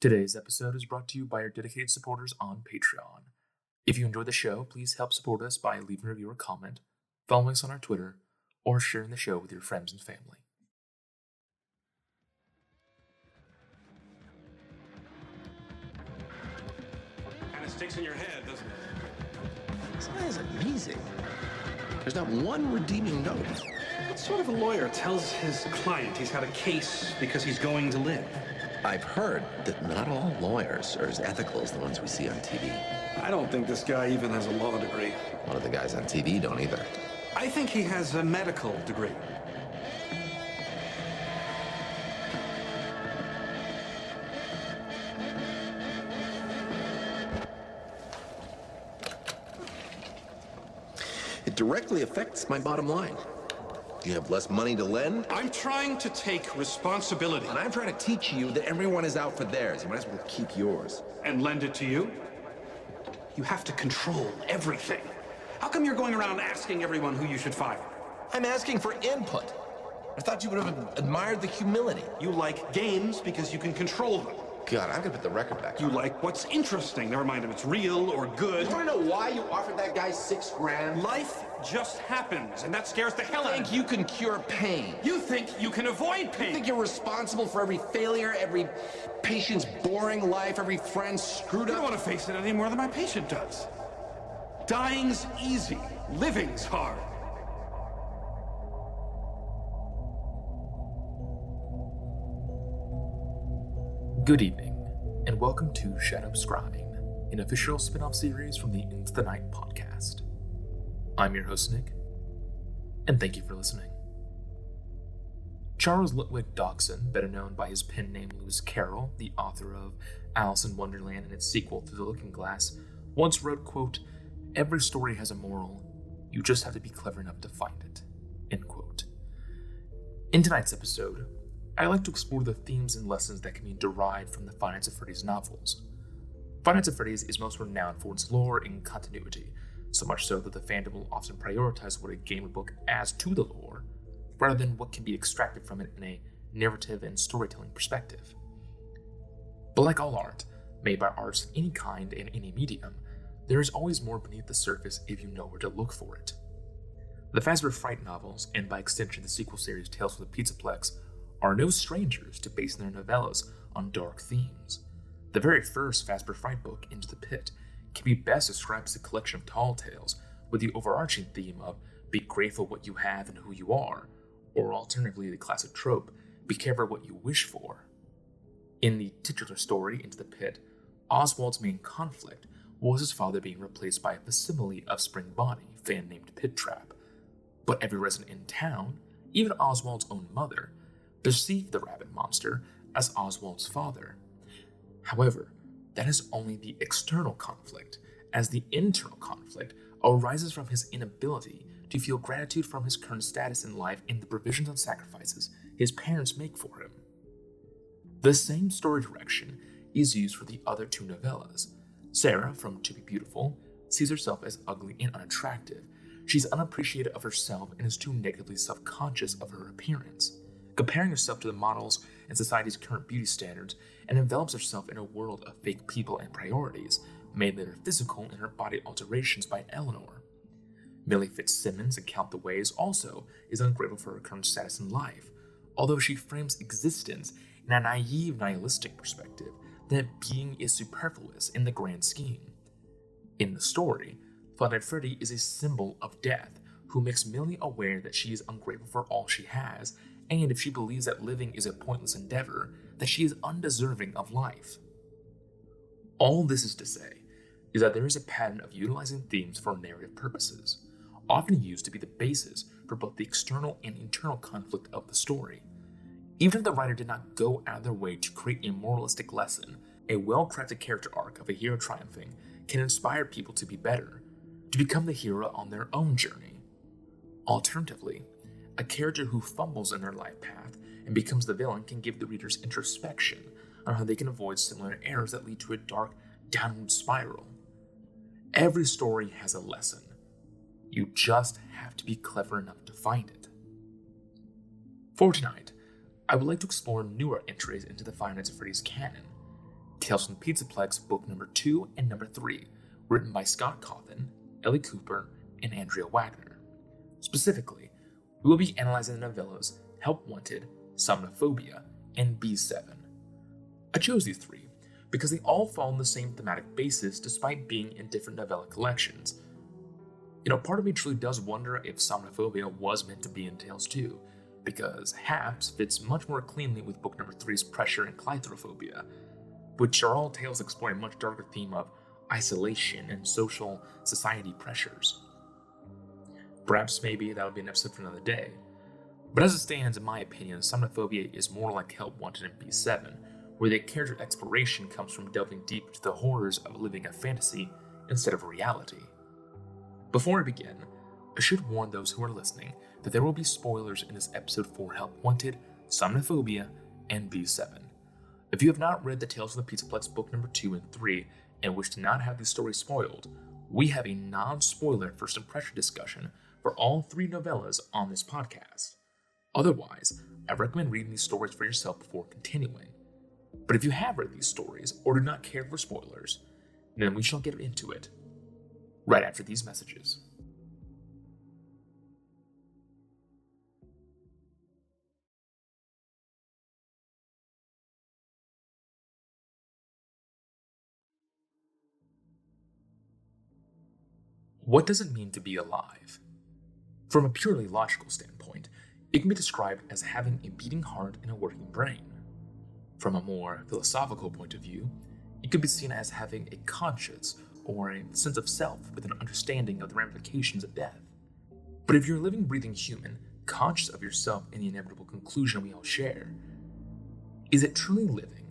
Today's episode is brought to you by our dedicated supporters on Patreon. If you enjoy the show, please help support us by leaving a review or comment, following us on our Twitter, or sharing the show with your friends and family. Kind of sticks in your head, doesn't it? This guy is amazing. There's not one redeeming note. What sort of a lawyer tells his client he's got a case because he's going to live? I've heard that not all lawyers are as ethical as the ones we see on TV. I don't think this guy even has a law degree. A lot of the guys on TV don't either. I think he has a medical degree. It directly affects my bottom line. You have less money to lend, I'm trying to take responsibility and I'm trying to teach you that everyone is out for theirs. You might as well keep yours. and lend it to you. You have to control everything. How come you're going around asking everyone who you should fire? I'm asking for input. I thought you would have admired the humility. You like games because you can control them. God, I'm gonna put the record back You on. like what's interesting, never mind if it's real or good. You wanna know why you offered that guy $6,000? Life just happens, and that scares the hell out of think you. you can cure pain. You think you can avoid You pain. think you're responsible for every failure, every patient's boring life, every friend screwed I don't up? want to face it any more than my patient does. Dying's easy. Living's hard. Good evening, and welcome to Scrying, an official spin-off series from the Into the Night podcast. I'm your host, Nick, and thank you for listening. Charles Lutwidge Dodgson, better known by his pen name Lewis Carroll, the author of Alice in Wonderland and its sequel Through the Looking Glass, once wrote, quote, "Every story has a moral, you just have to be clever enough to find it," end quote. In tonight's episode, I like to explore the themes and lessons that can be derived from the Five Nights at Freddy's novels. Five Nights at Freddy's is most renowned for its lore and continuity, so much so that the fandom will often prioritize what a game or book adds to the lore, rather than what can be extracted from it in a narrative and storytelling perspective. But like all art, made by artists of any kind in any medium, there is always more beneath the surface if you know where to look for it. The Fazbear Fright novels, and by extension the sequel series Tales From The Pizzaplex, are no strangers to basing their novellas on dark themes. The very first Fazbear Fright book, Into the Pit, can be best described as a collection of tall tales with the overarching theme of be grateful what you have and who you are, or alternatively the classic trope, be careful what you wish for. In the titular story, Into the Pit, Oswald's main conflict was his father being replaced by a facsimile of Spring Bonnie, fan named Pit Trap. But every resident in town, even Oswald's own mother, perceived the rabbit monster as Oswald's father. However, that is only the external conflict, as the internal conflict arises from his inability to feel gratitude from his current status in life and the provisions and sacrifices his parents make for him. The same story direction is used for the other two novellas. Sarah, from To Be Beautiful, sees herself as ugly and unattractive. She's unappreciative of herself and is too negatively self-conscious of her appearance, comparing herself to the models and society's current beauty standards, and envelops herself in a world of fake people and priorities, made later physical in her body alterations by Eleanor. Millie Fitzsimmons in Count the Ways also is ungrateful for her current status in life, although she frames existence in a naive, nihilistic perspective that being is superfluous in the grand scheme. In the story, Five Nights at Freddy is a symbol of death who makes Millie aware that she is ungrateful for all she has, and if she believes that living is a pointless endeavor, that she is undeserving of life. All this is to say is that there is a pattern of utilizing themes for narrative purposes, often used to be the basis for both the external and internal conflict of the story. Even if the writer did not go out of their way to create a moralistic lesson, a well-crafted character arc of a hero triumphing can inspire people to be better, to become the hero on their own journey. Alternatively, a character who fumbles in their life path and becomes the villain can give the readers introspection on how they can avoid similar errors that lead to a dark, downward spiral. Every story has a lesson. You just have to be clever enough to find it. For tonight, I would like to explore newer entries into the Five Nights at Freddy's canon. Tales from the Pizzaplex Book Number 2 and Number 3, written by Scott Cawthon, Ellie Cooper, and Andrea Wagner. Specifically, we will be analyzing the novellas Help Wanted, Somniphobia, and B7. I chose these three because they all follow the same thematic basis despite being in different novella collections. Part of me truly does wonder if Somniphobia was meant to be in Tales 2, because Haps fits much more cleanly with Book Number 3's Pressure and Clythrophobia, which are all tales exploring a much darker theme of isolation and social society pressures. Perhaps maybe that'll be an episode for another day. But as it stands, in my opinion, Somniphobia is more like Help Wanted in B7, where the character exploration comes from delving deep into the horrors of living a fantasy instead of reality. Before I begin, I should warn those who are listening that there will be spoilers in this episode for Help Wanted, Somniphobia, and B7. If you have not read the Tales from the Pizzaplex Book Number 2 and 3 and wish to not have these stories spoiled, we have a non-spoiler first impression discussion for all three novellas on this podcast. Otherwise, I recommend reading these stories for yourself before continuing. But if you have read these stories or do not care for spoilers, then we shall get into it right after these messages. What does it mean to be alive? From a purely logical standpoint, it can be described as having a beating heart and a working brain. From a more philosophical point of view, it could be seen as having a conscience or a sense of self with an understanding of the ramifications of death. But if you're a living, breathing human, conscious of yourself and the inevitable conclusion we all share, is it truly living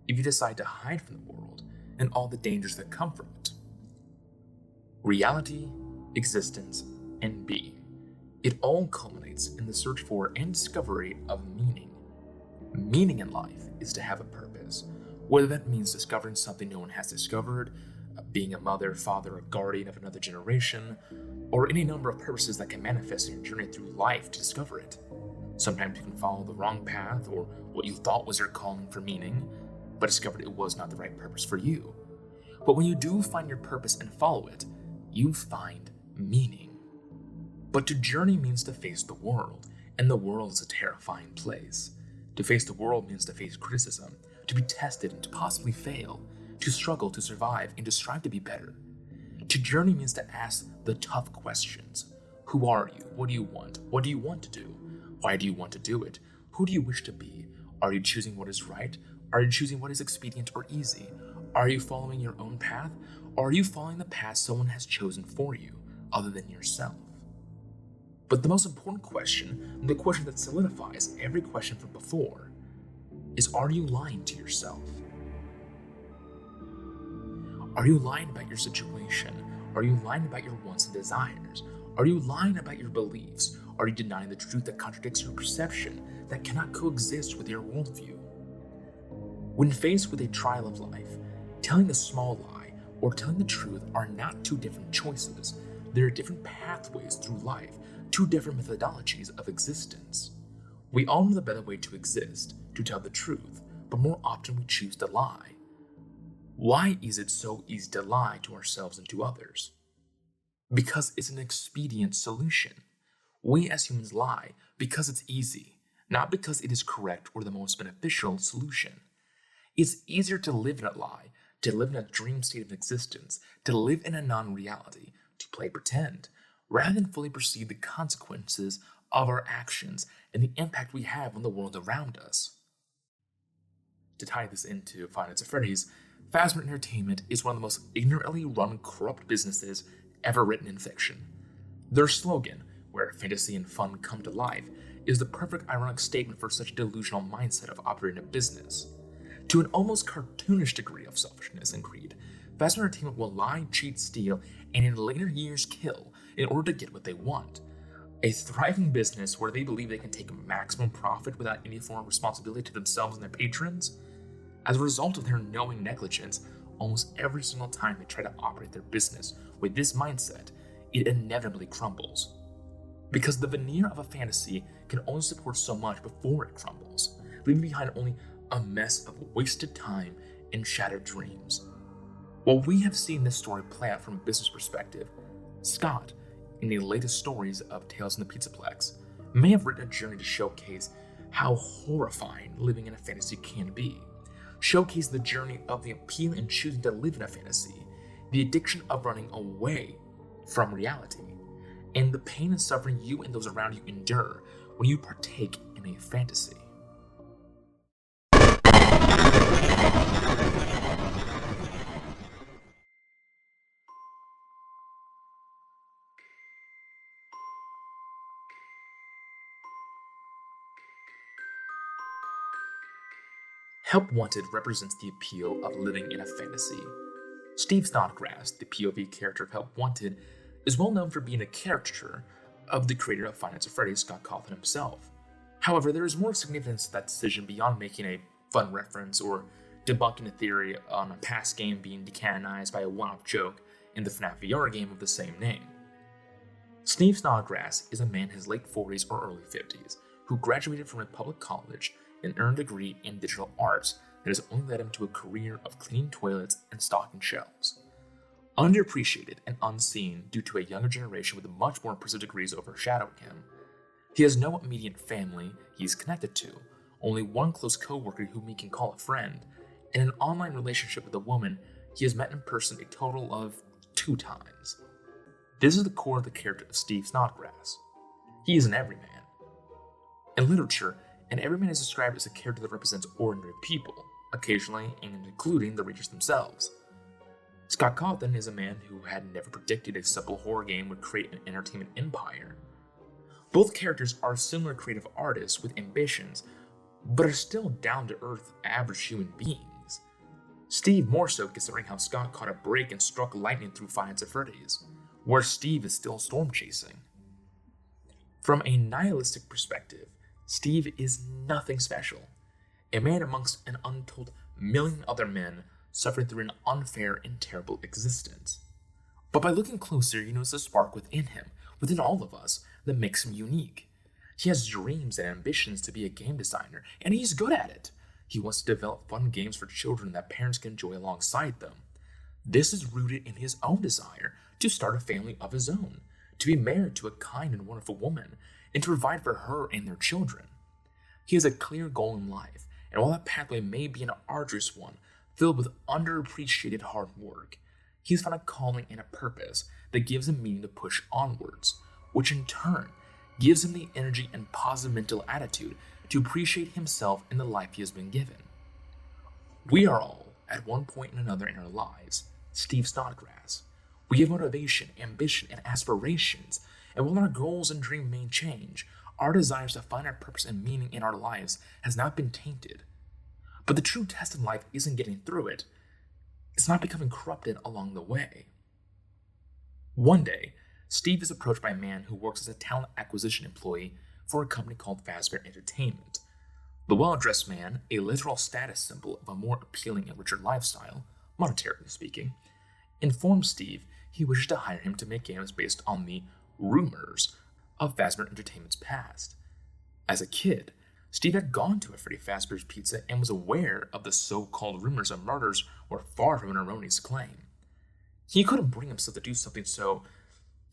if you decide to hide from the world and all the dangers that come from it? Reality, existence, and being. It all culminates in the search for and discovery of meaning. Meaning in life is to have a purpose, whether that means discovering something no one has discovered, being a mother, father, or guardian of another generation, or any number of purposes that can manifest in your journey through life to discover it. Sometimes you can follow the wrong path or what you thought was your calling for meaning, but discovered it was not the right purpose for you. But when you do find your purpose and follow it, you find meaning. But to journey means to face the world, and the world is a terrifying place. To face the world means to face criticism, to be tested and to possibly fail, to struggle to survive and to strive to be better. To journey means to ask the tough questions. Who are you? What do you want? What do you want to do? Why do you want to do it? Who do you wish to be? Are you choosing what is right? Are you choosing what is expedient or easy? Are you following your own path? Or are you following the path someone has chosen for you, other than yourself? But the most important question, and the question that solidifies every question from before, is, are you lying to yourself? Are you lying about your situation? Are you lying about your wants and desires? Are you lying about your beliefs? Are you denying the truth that contradicts your perception, that cannot coexist with your worldview? When faced with a trial of life, telling a small lie or telling the truth are not two different choices. There are different pathways through life, two different methodologies of existence. We all know the better way to exist, to tell the truth, but more often we choose to lie. Why is it so easy to lie to ourselves and to others? Because it's an expedient solution. We as humans lie because it's easy, not because it is correct or the most beneficial solution. It's easier to live in a lie, to live in a dream state of existence, to live in a non-reality, to play pretend, rather than fully perceive the consequences of our actions and the impact we have on the world around us. To tie this into Five Nights at Freddy's, Phasma Entertainment is one of the most ignorantly run, corrupt businesses ever written in fiction. Their slogan, where fantasy and fun come to life, is the perfect ironic statement for such a delusional mindset of operating a business. To an almost cartoonish degree of selfishness and greed, Phasma Entertainment will lie, cheat, steal, and in later years kill in order to get what they want. A thriving business where they believe they can take maximum profit without any form of responsibility to themselves and their patrons. As a result of their knowing negligence, almost every single time they try to operate their business with this mindset, it inevitably crumbles. Because the veneer of a fantasy can only support so much before it crumbles, leaving behind only a mess of wasted time and shattered dreams. While we have seen this story play out from a business perspective, Scott, in the latest stories of Tales from the Pizzaplex, may have written a journey to showcase how horrifying living in a fantasy can be, showcase the journey of the appeal in choosing to live in a fantasy, the addiction of running away from reality, and the pain and suffering you and those around you endure when you partake in a fantasy. Help Wanted represents the appeal of living in a fantasy. Steve Snodgrass, the POV character of Help Wanted, is well known for being a caricature of the creator of Five Nights at Freddy's, Scott Cawthon himself. However, there is more significance to that decision beyond making a fun reference or debunking a theory on a past game being decanonized by a one-off joke in the FNaF VR game of the same name. Steve Snodgrass is a man in his late 40s or early 50s who graduated from a public college and earned a degree in digital arts that has only led him to a career of cleaning toilets and stocking shelves. Underappreciated and unseen due to a younger generation with much more impressive degrees overshadowing him, he has no immediate family he is connected to, only one close co-worker whom he can call a friend, and an online relationship with a woman he has met in person a total of 2 times. This is the core of the character of Steve Snodgrass. He is an everyman. In literature, an everyman is described as a character that represents ordinary people, occasionally and including the readers themselves. Scott Cawthon is a man who had never predicted a simple horror game would create an entertainment empire. Both characters are similar creative artists with ambitions, but are still down-to-earth average human beings. Steve more so considering how Scott caught a break and struck lightning through Five Nights at Freddy's, where Steve is still storm chasing. From a nihilistic perspective, Steve is nothing special, a man amongst an untold million other men suffering through an unfair and terrible existence. But by looking closer, you notice a spark within him, within all of us, that makes him unique. He has dreams and ambitions to be a game designer, and he's good at it. He wants to develop fun games for children that parents can enjoy alongside them. This is rooted in his own desire to start a family of his own, to be married to a kind and wonderful woman, and to provide for her and their children. He has a clear goal in life, and while that pathway may be an arduous one, filled with underappreciated hard work, he's found a calling and a purpose that gives him meaning to push onwards, which in turn gives him the energy and positive mental attitude to appreciate himself and the life he has been given. We are all, at one point or another in our lives, Steve Snodgrass. We have motivation, ambition, and aspirations, and while our goals and dreams may change, our desires to find our purpose and meaning in our lives has not been tainted. But the true test in life isn't getting through it. It's not becoming corrupted along the way. One day, Steve is approached by a man who works as a talent acquisition employee for a company called Fazbear Entertainment. The well-dressed man, a literal status symbol of a more appealing and richer lifestyle, monetarily speaking, informs Steve he wishes to hire him to make games based on the rumors of Fazbear Entertainment's past. As a kid, Steve had gone to a Freddy Fazbear's Pizza and was aware of the so-called rumors of murders were far from an erroneous claim. He couldn't bring himself to do something so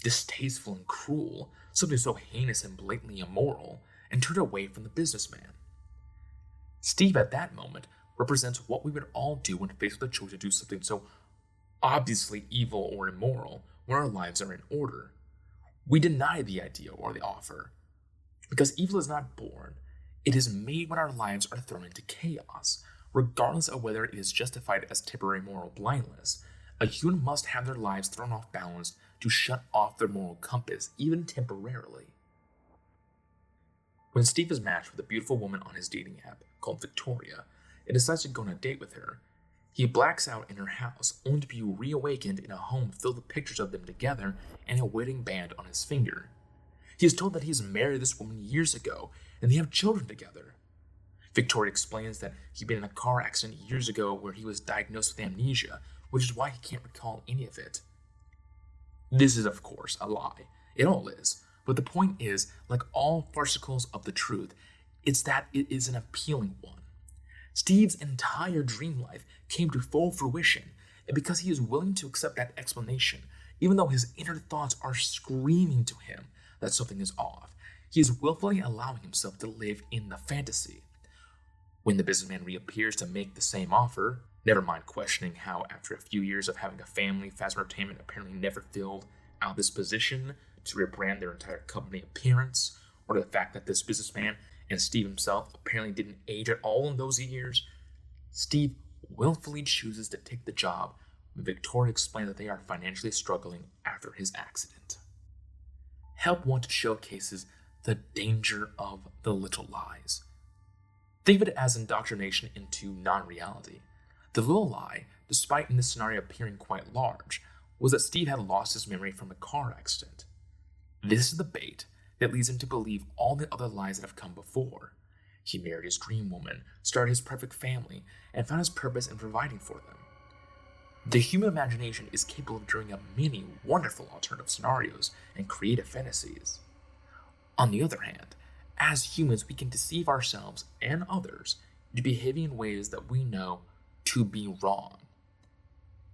distasteful and cruel, something so heinous and blatantly immoral, and turned away from the businessman. Steve at that moment represents what we would all do when faced with the choice to do something so obviously evil or immoral when our lives are in order. We deny the idea or the offer, because evil is not born, it is made when our lives are thrown into chaos. Regardless of whether it is justified as temporary moral blindness, a human must have their lives thrown off balance to shut off their moral compass, even temporarily. When Steve is matched with a beautiful woman on his dating app called Victoria and decides to go on a date with her, he blacks out in her house, only to be reawakened in a home filled with pictures of them together and a wedding band on his finger. He is told that he has married this woman years ago and they have children together. Victoria explains that he'd been in a car accident years ago where he was diagnosed with amnesia, which is why he can't recall any of it. This is, of course, a lie. It all is. But the point is, like all farcicals of the truth, it's that it is an appealing one. Steve's entire dream life came to full fruition, and because he is willing to accept that explanation, even though his inner thoughts are screaming to him that something is off, he is willfully allowing himself to live in the fantasy. When the businessman reappears to make the same offer, never mind questioning how, after a few years of having a family, Phasma Entertainment apparently never filled out this position to rebrand their entire company appearance, or the fact that this businessman and Steve himself apparently didn't age at all in those years, Steve willfully chooses to take the job when Victoria explains that they are financially struggling after his accident. Help Wanted showcases the danger of the little lies. Think of it as indoctrination into non-reality. The little lie, despite in this scenario appearing quite large, was that Steve had lost his memory from a car accident. This is the bait that leads him to believe all the other lies that have come before. He married his dream woman, started his perfect family, and found his purpose in providing for them. The human imagination is capable of drawing up many wonderful alternative scenarios and creative fantasies. On the other hand, as humans, we can deceive ourselves and others into behaving in ways that we know to be wrong.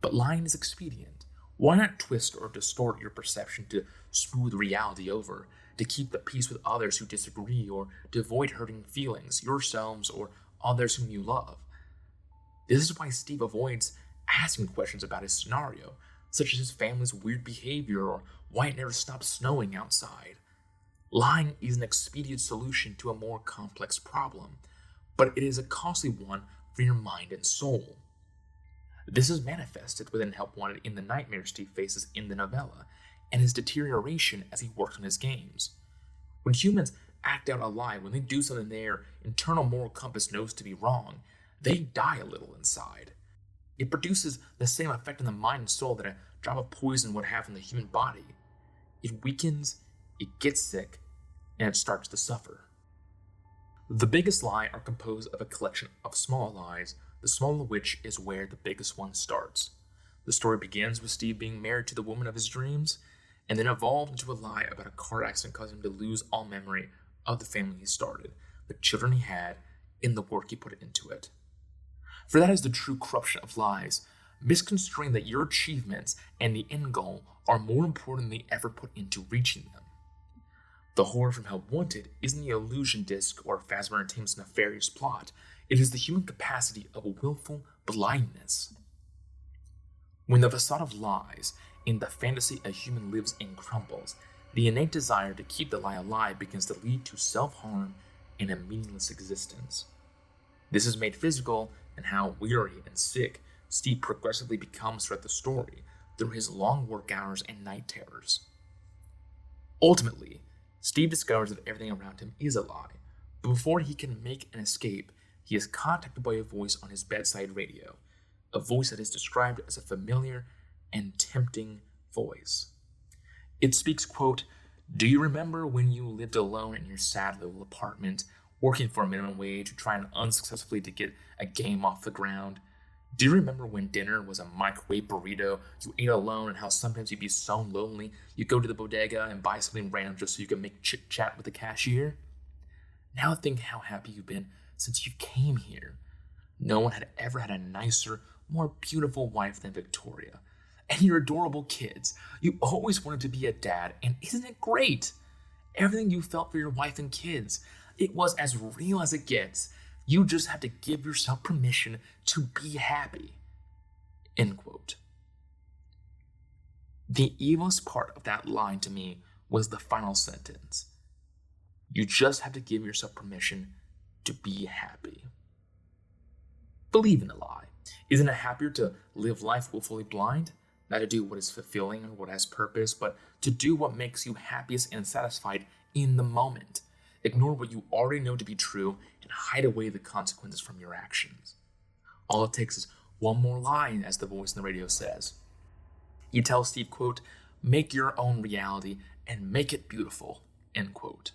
But lying is expedient. Why not twist or distort your perception to smooth reality over, to keep the peace with others who disagree, or to avoid hurting feelings, yourselves or others whom you love? This is why Steve avoids asking questions about his scenario, such as his family's weird behavior or why it never stops snowing outside. Lying is an expedient solution to a more complex problem, but it is a costly one for your mind and soul. This is manifested within Help Wanted in the nightmares Steve faces in the novella, and his deterioration as he works on his games. When humans act out a lie, when they do something their internal moral compass knows to be wrong, they die a little inside. It produces the same effect on the mind and soul that a drop of poison would have in the human body. It weakens, it gets sick, and it starts to suffer. The biggest lie are composed of a collection of small lies, the smaller of which is where the biggest one starts. The story begins with Steve being married to the woman of his dreams, and then evolved into a lie about a car accident causing him to lose all memory of the family he started, the children he had, and the work he put into it. For that is the true corruption of lies, misconstruing that your achievements and the end goal are more important than the effort put into reaching them. The horror from Help Wanted isn't the illusion disc or Phasma Entertainment's nefarious plot, it is the human capacity of willful blindness. When the facade of lies in the fantasy a human lives in crumbles, the innate desire to keep the lie alive begins to lead to self-harm and a meaningless existence. This is made physical in how weary and sick Steve progressively becomes throughout the story through his long work hours and night terrors. Ultimately, Steve discovers that everything around him is a lie, but before he can make an escape, he is contacted by a voice on his bedside radio, a voice that is described as a familiar and tempting voice. It speaks, quote, "Do you remember when you lived alone in your sad little apartment, working for a minimum wage, trying unsuccessfully to get a game off the ground? Do you remember when dinner was a microwave burrito you ate alone and how sometimes you'd be so lonely you'd go to the bodega and buy something random just so you could make chit-chat with the cashier? Now think how happy you've been since you came here. No one had ever had a nicer, more beautiful wife than Victoria. And your adorable kids. You always wanted to be a dad, and isn't it great? Everything you felt for your wife and kids, it was as real as it gets. You just have to give yourself permission to be happy." End quote. The evilest part of that line to me was the final sentence. You just have to give yourself permission to be happy. Believe in the lie. Isn't it happier to live life willfully blind? Not to do what is fulfilling or what has purpose, but to do what makes you happiest and satisfied in the moment. Ignore what you already know to be true and hide away the consequences from your actions. All it takes is one more line, as the voice in the radio says. He tells Steve, quote, "Make your own reality and make it beautiful," end quote.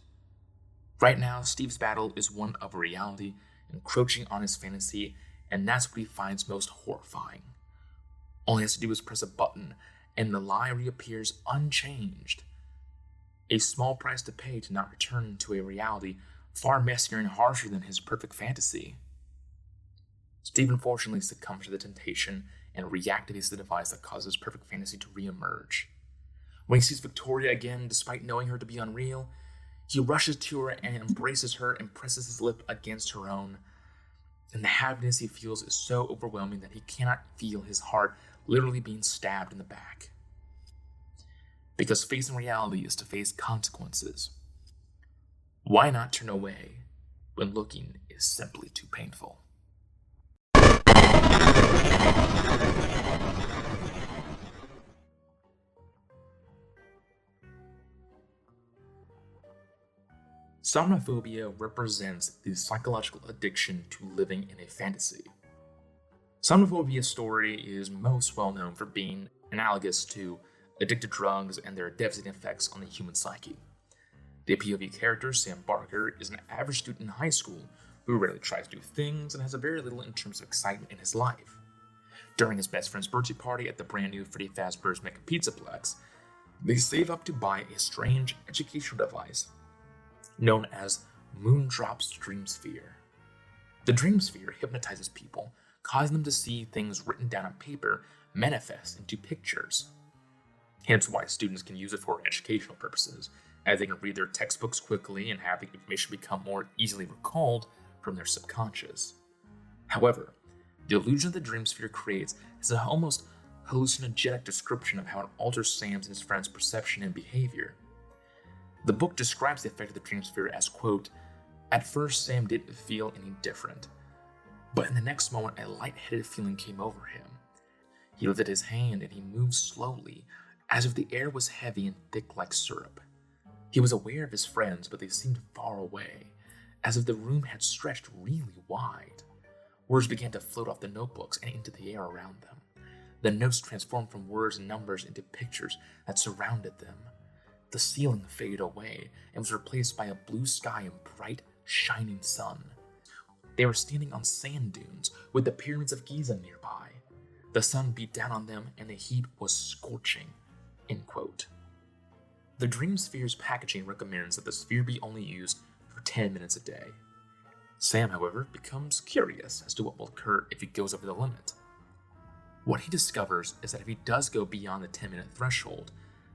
Right now, Steve's battle is one of reality encroaching on his fantasy, and that's what he finds most horrifying. All he has to do is press a button, and the lie reappears unchanged. A small price to pay to not return to a reality far messier and harsher than his perfect fantasy. Steve unfortunately succumbs to the temptation and reactivates the device that causes perfect fantasy to re-emerge. When he sees Victoria again, despite knowing her to be unreal, he rushes to her and embraces her and presses his lip against her own. And the happiness he feels is so overwhelming that he cannot feel his heart literally being stabbed in the back. Because facing reality is to face consequences. Why not turn away when looking is simply too painful? Somniphobia represents the psychological addiction to living in a fantasy. Somniphobia's story is most well known for being analogous to addicted drugs and their devastating effects on the human psyche. The POV character, Sam Barker, is an average student in high school who rarely tries new things and has a very little in terms of excitement in his life. During his best friend's birthday party at the brand new Freddy Fazbear's Pizzaplex, they save up to buy a strange educational device known as Moondrop's Dreamsphere. The Dreamsphere hypnotizes people, causing them to see things written down on paper manifest into pictures. Hence why students can use it for educational purposes, as they can read their textbooks quickly and have the information become more easily recalled from their subconscious. However, the illusion of the Dreamsphere creates is an almost hallucinogenic description of how it alters Sam's and his friends' perception and behavior. The book describes the effect of the Dreamsphere as, quote, "At first Sam didn't feel any different, but in the next moment a lightheaded feeling came over him. He lifted his hand and he moved slowly, as if the air was heavy and thick like syrup. He was aware of his friends, but they seemed far away, as if the room had stretched really wide. Words began to float off the notebooks and into the air around them. The notes transformed from words and numbers into pictures that surrounded them. The ceiling faded away and was replaced by a blue sky and bright, shining sun. They were standing on sand dunes with the pyramids of Giza nearby. The sun beat down on them and the heat was scorching." End quote. The Dreamsphere's packaging recommends that the sphere be only used for 10 minutes a day. Sam, however, becomes curious as to what will occur if he goes over the limit. What he discovers is that if he does go beyond the 10-minute threshold,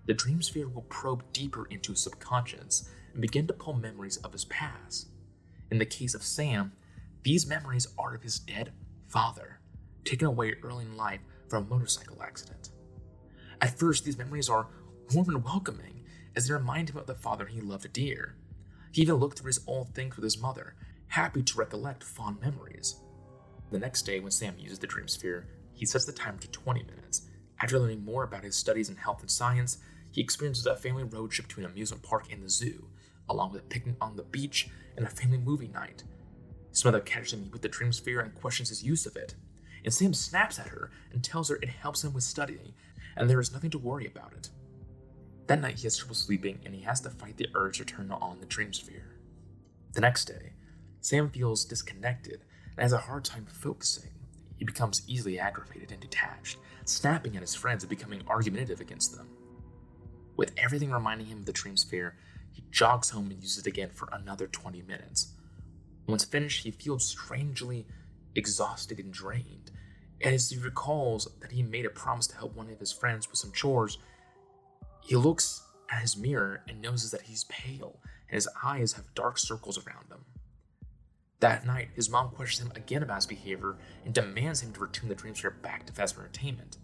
the Dreamsphere will probe deeper into his subconscious and begin to pull memories of his past. In the case of Sam, these memories are of his dead father, taken away early in life from a motorcycle accident. At first, these memories are warm and welcoming, as they remind him of the father he loved dear. He even looked through his old things with his mother, happy to recollect fond memories. The next day, when Sam uses the Dreamsphere, he sets the timer to 20 minutes. After learning more about his studies in health and science, he experiences a family road trip to an amusement park and the zoo, along with a picnic on the beach and a family movie night. His mother catches him with the Dreamsphere and questions his use of it, and Sam snaps at her and tells her it helps him with studying, and there is nothing to worry about it. That night he has trouble sleeping, and he has to fight the urge to turn on the Dreamsphere. The next day, Sam feels disconnected and has a hard time focusing. He becomes easily aggravated and detached, snapping at his friends and becoming argumentative against them. With everything reminding him of the Dreamsphere, he jogs home and uses it again for another 20 minutes. Once finished, he feels strangely exhausted and drained, and as he recalls that he made a promise to help one of his friends with some chores, he looks at his mirror and notices that he's pale and his eyes have dark circles around them. That night, his mom questions him again about his behavior and demands him to return the Dreamsphere back to Fazbear Entertainment.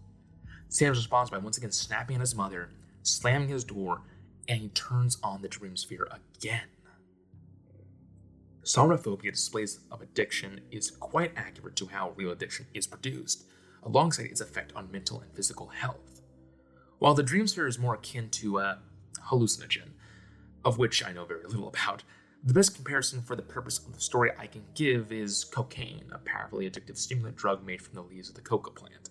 Sam responds by once again snapping at his mother, slamming his door, and he turns on the Dreamsphere again. Somniphobia displays of addiction is quite accurate to how real addiction is produced, alongside its effect on mental and physical health. While the Dreamsphere is more akin to a hallucinogen, of which I know very little about, the best comparison for the purpose of the story I can give is cocaine, a powerfully addictive stimulant drug made from the leaves of the coca plant.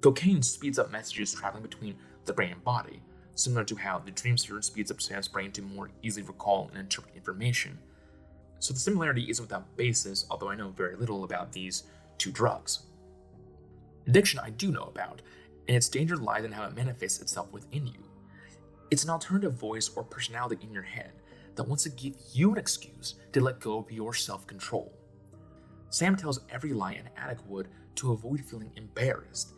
Cocaine speeds up messages traveling between the brain and body, similar to how the Dreamsphere speeds up Sam's brain to more easily recall and interpret information. So the similarity isn't without basis, although I know very little about these two drugs. Addiction I do know about, and its danger lies in how it manifests itself within you. It's an alternative voice or personality in your head that wants to give you an excuse to let go of your self-control. Sam tells every lie an addict would to avoid feeling embarrassed.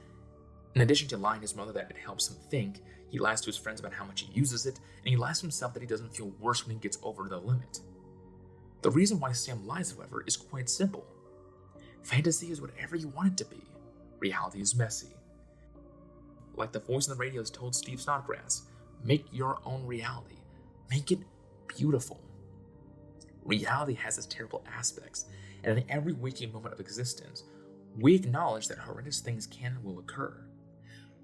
In addition to lying to his mother that it helps him think, he lies to his friends about how much he uses it, and he lies to himself that he doesn't feel worse when he gets over the limit. The reason why Sam lies, however, is quite simple. Fantasy is whatever you want it to be. Reality is messy. Like the voice on the radio has told Steve Snodgrass, make your own reality. Make it beautiful. Reality has its terrible aspects, and in every waking moment of existence, we acknowledge that horrendous things can and will occur.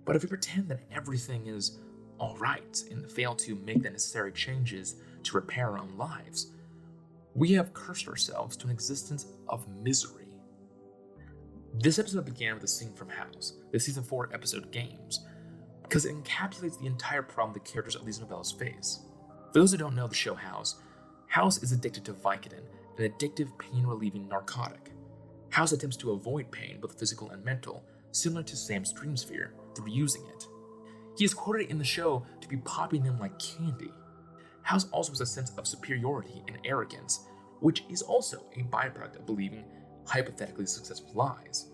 But if we pretend that everything is alright and fail to make the necessary changes to repair our own lives, we have cursed ourselves to an existence of misery. This episode began with a scene from House, the season 4 episode Games, because it encapsulates the entire problem the characters of these novellas face. For those who don't know the show House is addicted to Vicodin, an addictive pain-relieving narcotic. House attempts to avoid pain, both physical and mental, similar to Sam's dream sphere, through using it. He is quoted in the show to be popping them like candy. House also has a sense of superiority and arrogance, which is also a byproduct of believing hypothetically successful lies.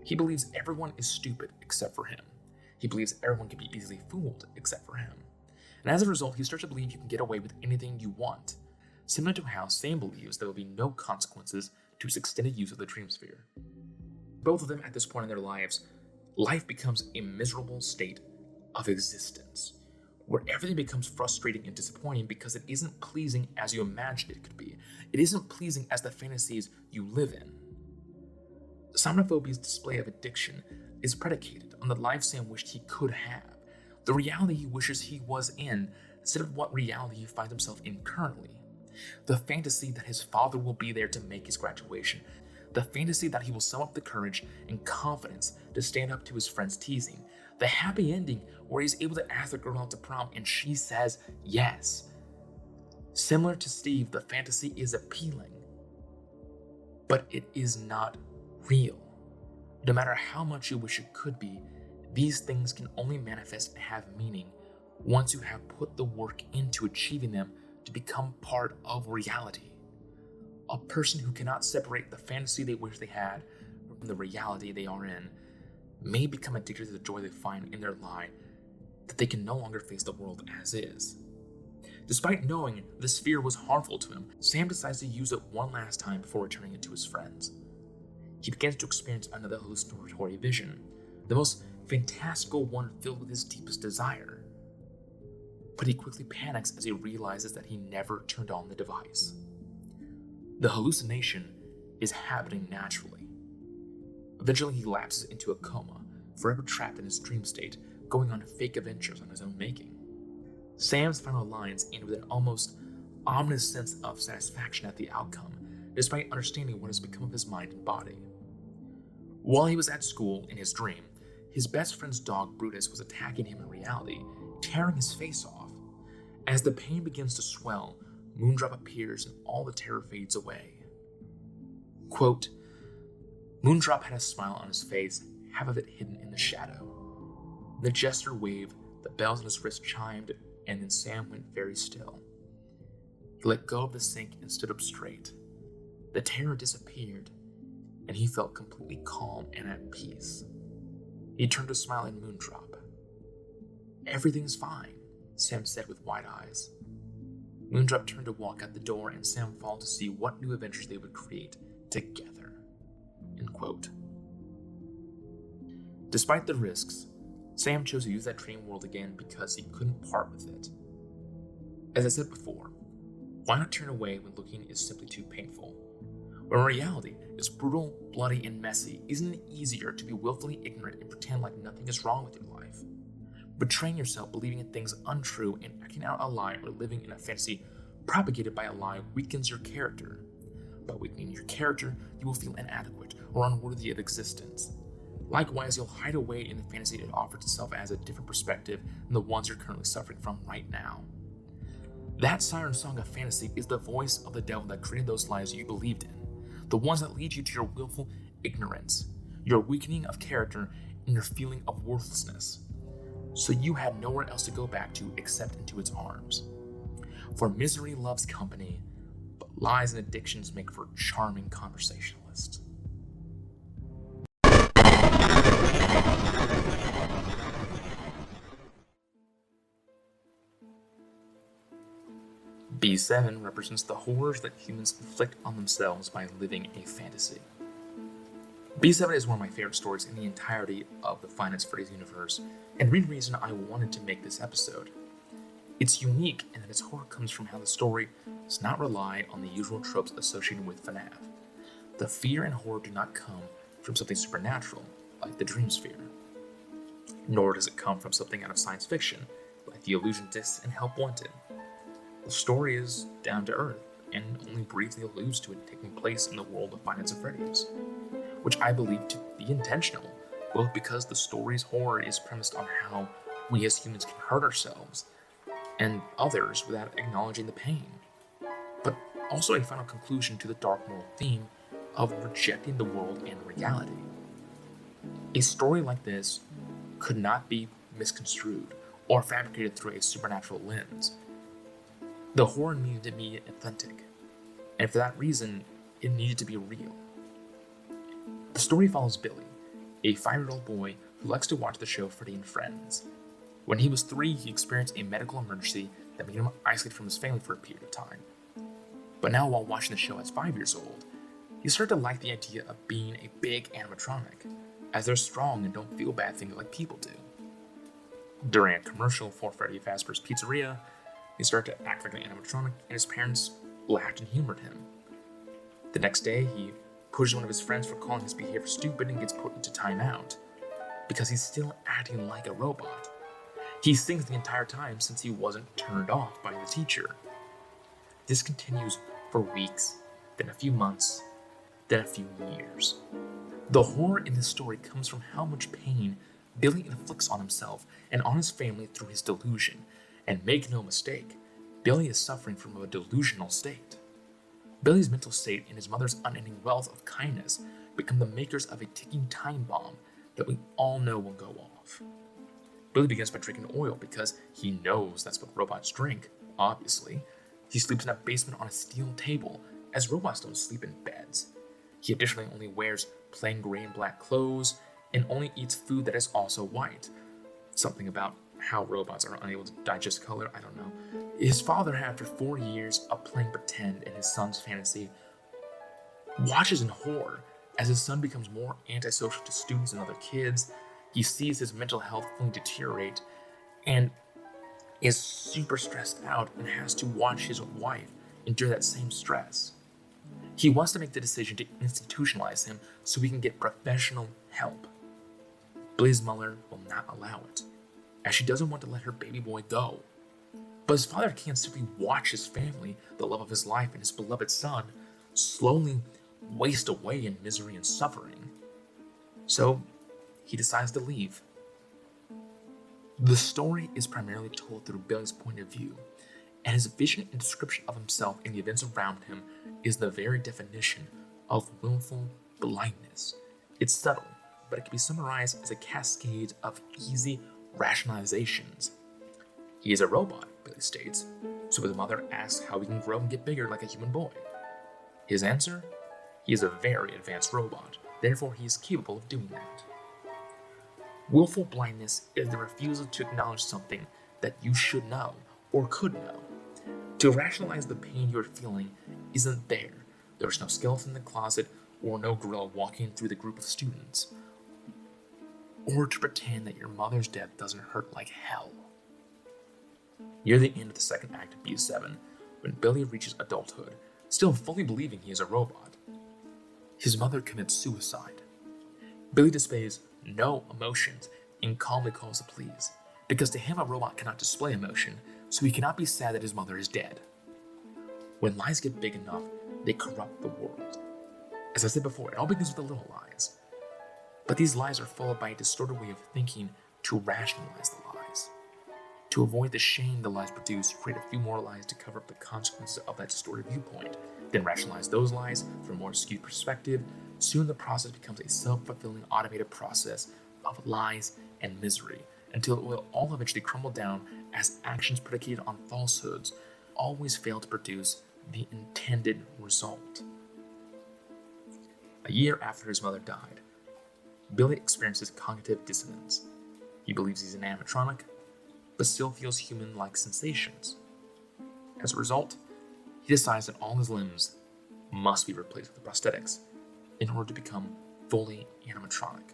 He believes everyone is stupid except for him. He believes everyone can be easily fooled except for him. And as a result, he starts to believe you can get away with anything you want. Similar to how Sam believes there will be no consequences to his extended use of the dream sphere. Both of them at this point in their lives, life becomes a miserable state of existence, where everything becomes frustrating and disappointing because it isn't pleasing as you imagined it could be. It isn't pleasing as the fantasies you live in. Somniphobia's display of addiction is predicated on the life Sam wished he could have, the reality he wishes he was in, instead of what reality he finds himself in currently. The fantasy that his father will be there to make his graduation. The fantasy that he will summon up the courage and confidence to stand up to his friends' teasing. The happy ending where he's able to ask the girl out to prom and she says yes. Similar to Steve, the fantasy is appealing, but it is not real. No matter how much you wish it could be, these things can only manifest and have meaning once you have put the work into achieving them to become part of reality. A person who cannot separate the fantasy they wish they had from the reality they are in may become addicted to the joy they find in their lie that they can no longer face the world as is. Despite knowing the sphere was harmful to him, Sam decides to use it one last time before returning it to his friends. He begins to experience another hallucinatory vision, the most fantastical one filled with his deepest desire. But he quickly panics as he realizes that he never turned on the device. The hallucination is happening naturally. Eventually he lapses into a coma, forever trapped in his dream state, going on fake adventures on his own making. Sam's final lines end with an almost ominous sense of satisfaction at the outcome, despite understanding what has become of his mind and body. While he was at school in his dream, his best friend's dog Brutus was attacking him in reality, tearing his face off. As the pain begins to swell, Moondrop appears and all the terror fades away. Quote, Moondrop had a smile on his face, half of it hidden in the shadow. The jester waved, the bells on his wrist chimed, and then Sam went very still. He let go of the sink and stood up straight. The terror disappeared, and he felt completely calm and at peace. He turned to smile at Moondrop. Everything's fine, Sam said with wide eyes. Moondrop turned to walk out the door, and Sam followed to see what new adventures they would create together. End quote. Despite the risks, Sam chose to use that dream world again because he couldn't part with it. As I said before, why not turn away when looking is simply too painful? When reality is brutal, bloody, and messy, isn't it easier to be willfully ignorant and pretend like nothing is wrong with your life? Betraying yourself, believing in things untrue, and acting out a lie or living in a fantasy propagated by a lie weakens your character. By weakening your character, you will feel inadequate or unworthy of existence. Likewise, you'll hide away in the fantasy that offers itself as a different perspective than the ones you're currently suffering from right now. That siren song of fantasy is the voice of the devil that created those lies you believed in, the ones that lead you to your willful ignorance, your weakening of character, and your feeling of worthlessness. So you had nowhere else to go back to except into its arms. For misery loves company, but lies and addictions make for charming conversationalists. B7 represents the horrors that humans inflict on themselves by living a fantasy. B7 is one of my favorite stories in the entirety of the Five Nights at Freddy's universe, and the main reason I wanted to make this episode. It's unique in that its horror comes from how the story does not rely on the usual tropes associated with FNaF. The fear and horror do not come from something supernatural, like the dream sphere. Nor does it come from something out of science fiction, like the illusionists and Help Wanted. The story is down to earth, and only briefly alludes to it taking place in the world of Five Nights at Freddy's, which I believe to be intentional, both because the story's horror is premised on how we as humans can hurt ourselves and others without acknowledging the pain, but also a final conclusion to the dark moral theme of rejecting the world and reality. A story like this could not be misconstrued or fabricated through a supernatural lens. The horror needed to be authentic, and for that reason, it needed to be real. The story follows Billy, a 5-year-old boy who likes to watch the show Freddy and Friends. When he was 3, he experienced a medical emergency that made him isolated from his family for a period of time. But now, while watching the show as 5 years old, he started to like the idea of being a big animatronic, as they're strong and don't feel bad things like people do. During a commercial for Freddy Fazbear's Pizzeria, he started to act like an animatronic, and his parents laughed and humored him. The next day, he pushes one of his friends for calling his behavior stupid and gets put into timeout, because he's still acting like a robot. He sings the entire time since he wasn't turned off by the teacher. This continues for weeks, then a few months, then a few years. The horror in this story comes from how much pain Billy inflicts on himself and on his family through his delusion. And make no mistake, Billy is suffering from a delusional state. Billy's mental state and his mother's unending wealth of kindness become the makers of a ticking time bomb that we all know will go off. Billy begins by drinking oil because he knows that's what robots drink, obviously. He sleeps in a basement on a steel table, as robots don't sleep in beds. He additionally only wears plain gray and black clothes, and only eats food that is also white. Something about how robots are unable to digest color, I don't know. His father, after 4 years of playing pretend in his son's fantasy, watches in horror as his son becomes more antisocial to students and other kids. He sees his mental health fully deteriorate and is super stressed out and has to watch his wife endure that same stress. He wants to make the decision to institutionalize him so he can get professional help. Billy's mother will not allow it, as she doesn't want to let her baby boy go. But his father can't simply watch his family, the love of his life, and his beloved son, slowly waste away in misery and suffering. So he decides to leave. The story is primarily told through Billy's point of view, and his vision and description of himself and the events around him is the very definition of willful blindness. It's subtle, but it can be summarized as a cascade of easy rationalizations. He is a robot, Billy states, so his mother asks how he can grow and get bigger like a human boy. His answer? He is a very advanced robot, therefore he is capable of doing that. Willful blindness is the refusal to acknowledge something that you should know or could know. To rationalize the pain you're feeling isn't there. There's no skeleton in the closet or no gorilla walking through the group of students. Or to pretend that your mother's death doesn't hurt like hell. Near the end of the second act of B7, when Billy reaches adulthood, still fully believing he is a robot, his mother commits suicide. Billy displays no emotions and calmly calls the police, because to him a robot cannot display emotion, so he cannot be sad that his mother is dead. When lies get big enough, they corrupt the world. As I said before, it all begins with the little lies. But these lies are followed by a distorted way of thinking to rationalize the lies. To avoid the shame the lies produce, create a few more lies to cover up the consequences of that distorted viewpoint, then rationalize those lies from a more skewed perspective. Soon the process becomes a self-fulfilling automated process of lies and misery, until it will all eventually crumble down as actions predicated on falsehoods always fail to produce the intended result. A year after his mother died, Billy experiences cognitive dissonance. He believes he's an animatronic, but still feels human-like sensations. As a result, he decides that all his limbs must be replaced with prosthetics in order to become fully animatronic.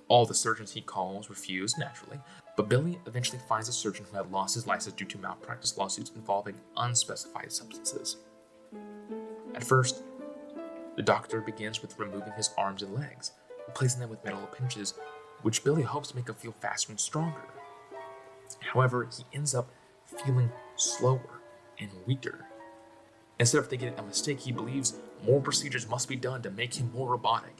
All the surgeons he calls refuse, naturally, but Billy eventually finds a surgeon who had lost his license due to malpractice lawsuits involving unspecified substances. At first, the doctor begins with removing his arms and legs, replacing them with metal appendages, which Billy hopes to make him feel faster and stronger. However, he ends up feeling slower and weaker. Instead of thinking it a mistake, he believes more procedures must be done to make him more robotic.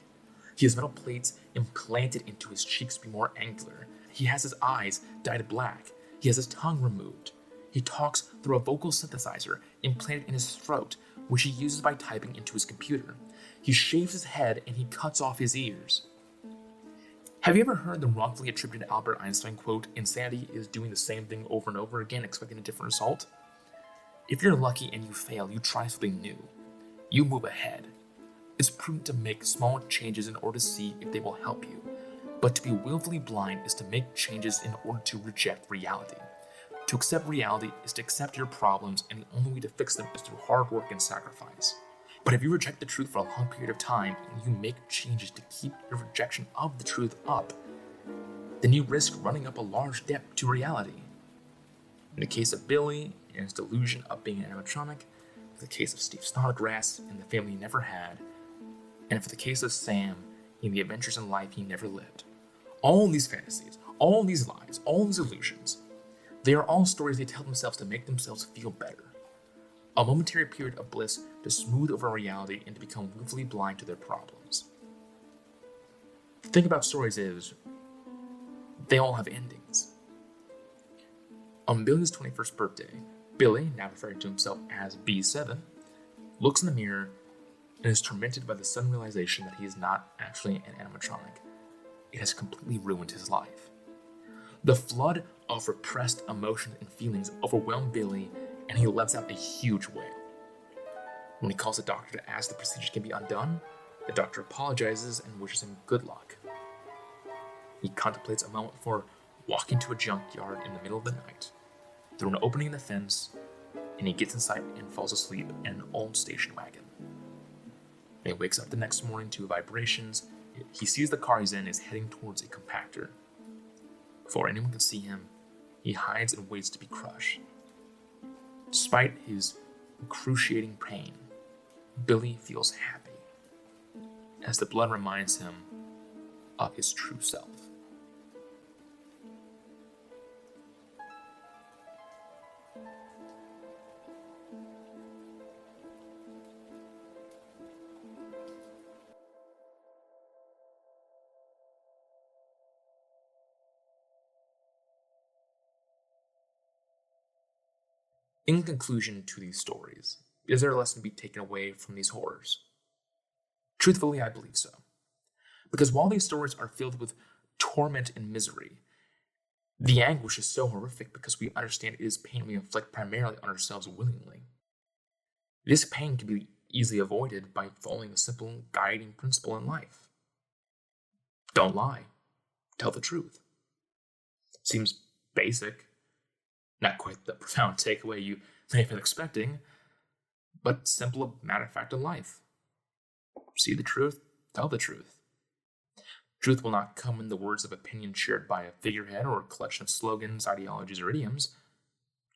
He has metal plates implanted into his cheeks to be more angular. He has his eyes dyed black. He has his tongue removed. He talks through a vocal synthesizer implanted in his throat, which he uses by typing into his computer. He shaves his head and he cuts off his ears. Have you ever heard the wrongfully attributed Albert Einstein quote, "Insanity is doing the same thing over and over again, expecting a different result"? If you're lucky and you fail, you try something new. You move ahead. It's prudent to make small changes in order to see if they will help you. But to be willfully blind is to make changes in order to reject reality. To accept reality is to accept your problems, and the only way to fix them is through hard work and sacrifice. But if you reject the truth for a long period of time, and you make changes to keep your rejection of the truth up, then you risk running up a large debt to reality. In the case of Billy and his delusion of being an animatronic, for the case of Steve Snodgrass and the family he never had, and for the case of Sam in the adventures in life he never lived. All these fantasies, all these lies, all these illusions, they are all stories they tell themselves to make themselves feel better. A momentary period of bliss to smooth over reality and to become willfully blind to their problems. The thing about stories is, they all have endings. On Billy's 21st birthday, Billy, now referring to himself as B7, looks in the mirror and is tormented by the sudden realization that he is not actually an animatronic. It has completely ruined his life. The flood of repressed emotions and feelings overwhelm Billy, and he lets out a huge wail. When he calls the doctor to ask the procedure can be undone, the doctor apologizes and wishes him good luck. He contemplates a moment before walking to a junkyard in the middle of the night, through an opening in the fence, and he gets inside and falls asleep in an old station wagon. When he wakes up the next morning to vibrations, he sees the car he's in is heading towards a compactor. Before anyone can see him, he hides and waits to be crushed. Despite his excruciating pain, Billy feels happy, as the blood reminds him of his true self. In conclusion to these stories, is there a lesson to be taken away from these horrors? Truthfully, I believe so. Because while these stories are filled with torment and misery, the anguish is so horrific because we understand it is pain we inflict primarily on ourselves willingly. This pain can be easily avoided by following a simple guiding principle in life. Don't lie. Tell the truth. Seems basic. Not quite the profound takeaway you may have been expecting, but simple matter of fact in life. See the truth, tell the truth. Truth will not come in the words of opinion shared by a figurehead or a collection of slogans, ideologies, or idioms.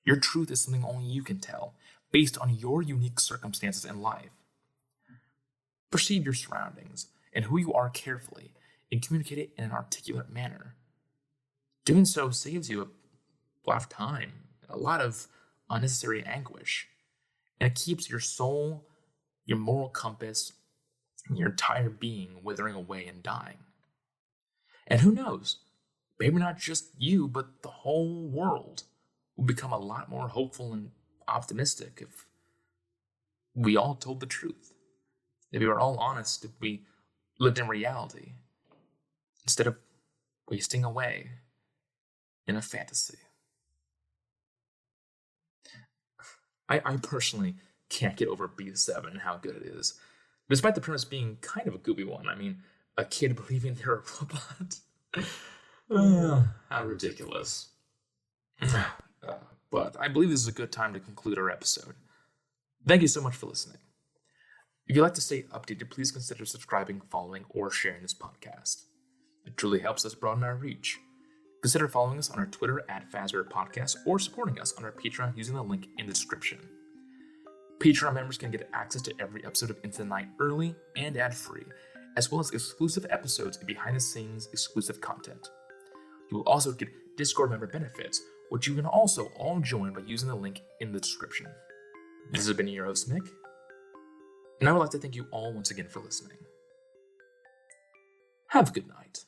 Your truth is something only you can tell, based on your unique circumstances in life. Perceive your surroundings and who you are carefully, and communicate it in an articulate manner. Doing so saves you a lot of time, a lot of unnecessary anguish, and it keeps your soul, your moral compass, and your entire being withering away and dying. And who knows, maybe not just you, but the whole world will become a lot more hopeful and optimistic if we all told the truth, if we were all honest, if we lived in reality, instead of wasting away in a fantasy. I personally can't get over B7 and how good it is, despite the premise being kind of a goofy one. I mean, a kid believing they're a robot. How ridiculous. But I believe this is a good time to conclude our episode. Thank you so much for listening. If you'd like to stay updated, please consider subscribing, following, or sharing this podcast. It truly helps us broaden our reach. Consider following us on our Twitter at Fazbear Podcast or supporting us on our Patreon using the link in the description. Patreon members can get access to every episode of Into the Night early and ad-free, as well as exclusive episodes and behind-the-scenes exclusive content. You will also get Discord member benefits, which you can also all join by using the link in the description. This has been your host, Nick, and I would like to thank you all once again for listening. Have a good night.